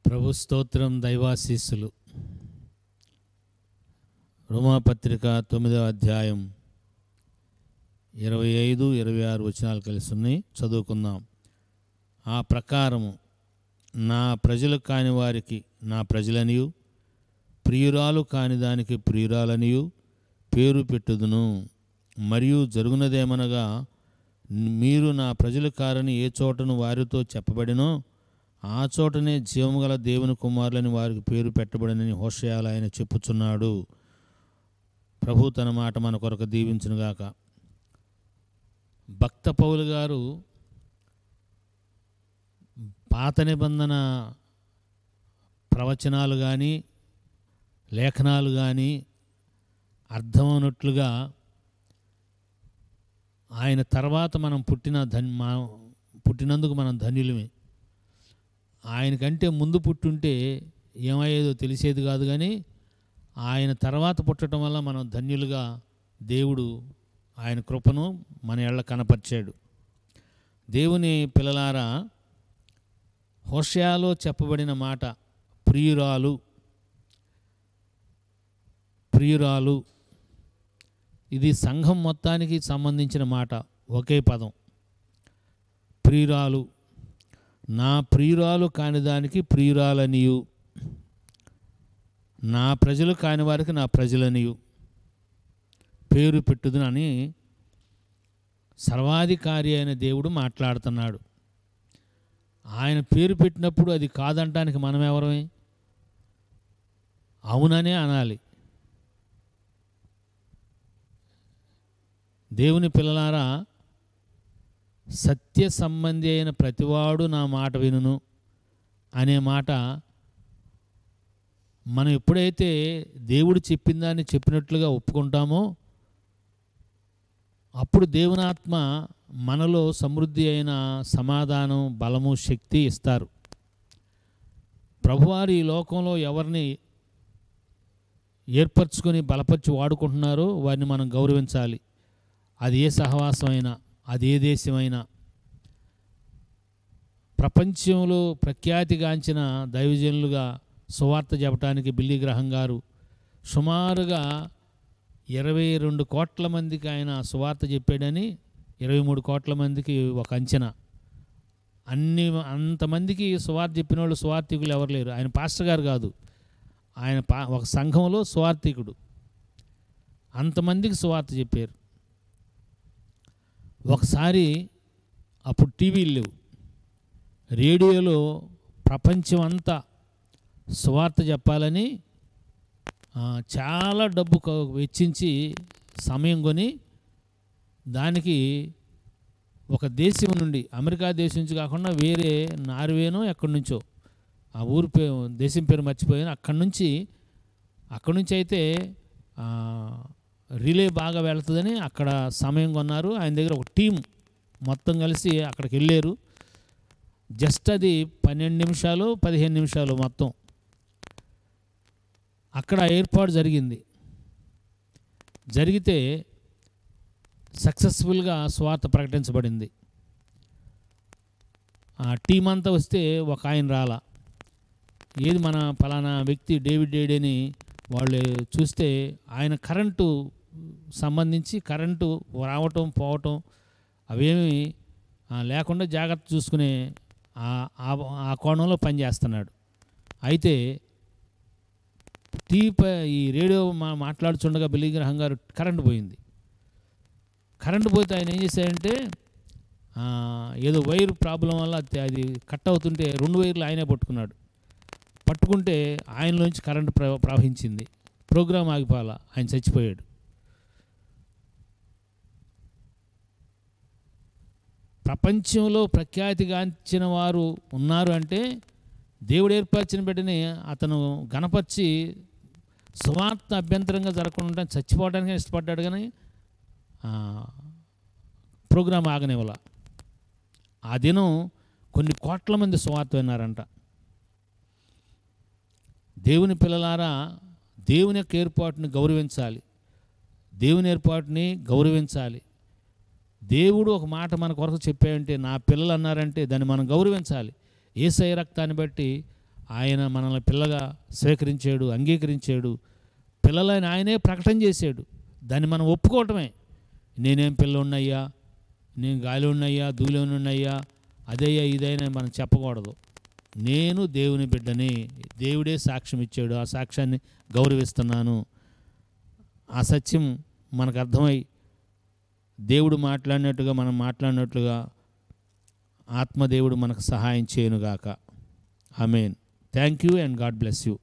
ప్రభు స్తోత్రం, దైవాశీస్సులు. రోమాపత్రిక 9వ అధ్యాయం 25, 26 వచనాలు కలిసి ఉన్నాయి. చదువుకుందాం. ఆ ప్రకారము నా ప్రజలు కాని వారికి నా ప్రజలనియు, ప్రియురాలు కాని దానికి ప్రియురాలనియు పేరు పెట్టుదును. మరియు జరుగునదేమనగా, మీరు నా ప్రజలు కారని ఏ చోటను వారితో చెప్పబడినో ఆ చోటనే జీవము గల దేవుని కుమారులని వారికి పేరు పెట్టబడినని హోషేయలో ఆయన చెప్పుచున్నాడు. ప్రభు తన మాట మన కొరకు దీవించునుగాక. భక్త పౌలు గారు పాత నిబంధన ప్రవచనాలు కానీ లేఖనాలు కానీ అర్థమవునట్లుగా ఆయన తర్వాత మనం పుట్టినందుకు మనం ధన్యులమే. ఆయనకంటే ముందు పుట్టుంటే ఏమయ్యేదో తెలిసేది కాదు, కానీ ఆయన తర్వాత పుట్టడం వల్ల మనం ధన్యులుగా దేవుడు ఆయన కృపను మన ఎళ్ళ కనపరిచాడు. దేవుని పిల్లలారా, హోషేయలో చెప్పబడిన మాట ప్రియురాలు, ప్రియురాలు, ఇది సంఘం మొత్తానికి సంబంధించిన మాట. ఒకే పదం, ప్రియురాలు. నా ప్రియురాలు కాని దానికి ప్రియురాలనియు, నా ప్రజలు కాని వారికి నా ప్రజలనియు పేరు పెట్టుదునని సర్వాధికారి అయిన దేవుడు మాట్లాడుతున్నాడు. ఆయన పేరు పెట్టినప్పుడు అది కాదంటానికి మనం ఎవరమే? అవుననే అనాలి. దేవుని పిల్లలారా, సత్య సంబంధి అయిన ప్రతివాడు నా మాట వినును అనే మాట మనం ఎప్పుడైతే దేవుడు చెప్పిన దాన్ని చెప్పినట్లుగా ఒప్పుకుంటామో అప్పుడు దేవుని ఆత్మ మనలో సమృద్ధి అయిన సమాధానం, బలము, శక్తి ఇస్తారు. ప్రభువారు ఈ లోకంలో ఎవరిని ఏర్పరచుకొని బలపరిచి వాడుకుంటున్నారో వారిని మనం గౌరవించాలి. అది ఏ సహవాసమైనా, అది ఏ దేశమైనా. ప్రపంచంలో ప్రఖ్యాతిగాంచిన దైవజనులుగా సువార్త చెప్పడానికి బిల్లీ గ్రహం గారు సుమారుగా 22 కోట్ల మందికి ఆయన సువార్త చెప్పాడని, 23 కోట్ల మందికి ఒక అంచనా. అంతమందికి సువార్త చెప్పిన వాళ్ళు సువార్థికులు ఎవరు లేరు. ఆయన పాస్టర్ గారు కాదు, ఆయన ఒక సంఘంలో సువార్థికుడు. అంతమందికి సువార్త చెప్పారు. ఒకసారి అప్పుడు టీవీలు లేవు, రేడియోలో ప్రపంచం అంతా సువార్త చెప్పాలని చాలా డబ్బు వెచ్చించి సమయం కొని దానికి ఒక దేశం నుండి, అమెరికా దేశం నుంచి కాకుండా వేరే నార్వేనో ఎక్కడి నుంచో, ఆ ఊరి దేశం పేరు మర్చిపోయాను, అక్కడి నుంచి అయితే రిలే బాగా వెళుతుందని అక్కడ సమయం కొన్నారు. ఆయన దగ్గర ఒక టీం మొత్తం కలిసి అక్కడికి వెళ్ళారు. జస్ట్ అది 12 నిమిషాలు 15 నిమిషాలు మొత్తం అక్కడ ఏర్పాటు జరిగితే సక్సెస్ఫుల్గా స్వార్థ ప్రకటించబడింది. ఆ టీం అంతా వస్తే ఒక ఆయన రాలా. ఏది మన ఫలానా వ్యక్తి డేవిడ్ డేడని వాళ్ళు చూస్తే ఆయన కరెంటు సంబంధించి కరెంటు రావటం పోవటం అవేమి లేకుండా జాగ్రత్త చూసుకునే ఆ కోణంలో పనిచేస్తున్నాడు. అయితే ఈ రేడియో మాట్లాడుచుండగా బిల్లీ గ్రహం గారు కరెంటు పోయింది. కరెంటు పోతే ఆయన ఏం చేశారంటే ఏదో వైర్ ప్రాబ్లం వల్ల అది కట్ అవుతుంటే 2 వైర్లు ఆయనే పట్టుకుంటే ఆయనలోంచి కరెంటు ప్రవహించింది. ప్రోగ్రాం ఆగిపోవాలా, ఆయన చచ్చిపోయాడు. ప్రపంచంలో ప్రఖ్యాతిగాంచిన వారు ఉన్నారు అంటే దేవుడు ఏర్పరిచిన బిడ్డని అతను గణపరిచి సువార్త అభ్యంతరంగా జరగకుండా చచ్చిపోవడానికి ఇష్టపడ్డాడు, కానీ ప్రోగ్రాం ఆగనివ్వాల. ఆ దినం కొన్ని కోట్ల మంది సువార్త విన్నారంట. దేవుని పిల్లలారా, దేవుని యొక్క ఏర్పాటుని గౌరవించాలి. దేవుని ఏర్పాటుని గౌరవించాలి. దేవుడు ఒక మాట మన కొరకు చెప్పాడంటే, నా పిల్లలు అన్నారంటే దాన్ని మనం గౌరవించాలి. యేసయ్య రక్తాన్ని బట్టి ఆయన మనల్ని పిల్లగా స్వీకరించాడు, అంగీకరించాడు. పిల్లలని ఆయనే ప్రకటన చేశాడు. దాన్ని మనం ఒప్పుకోవటమే. నేనేం పిల్లోన్నయ్యా, నేను గాలిలోన్నయ్యా, ధూళిలోనున్నయ్యా, అదయ్యా ఇదైనా మనం చెప్పకూడదు. నేను దేవుని బిడ్డని, దేవుడే సాక్ష్యం ఇచ్చాడు, ఆ సాక్ష్యాన్ని గౌరవిస్తున్నాను. ఆ సత్యం మనకు అర్థమై దేవుడు మాట్లాడినట్టుగా మనం మాట్లాడినట్లుగా ఆత్మదేవుడు మనకు సహాయం చేయనుగాక. Amen. Thank you and God bless you.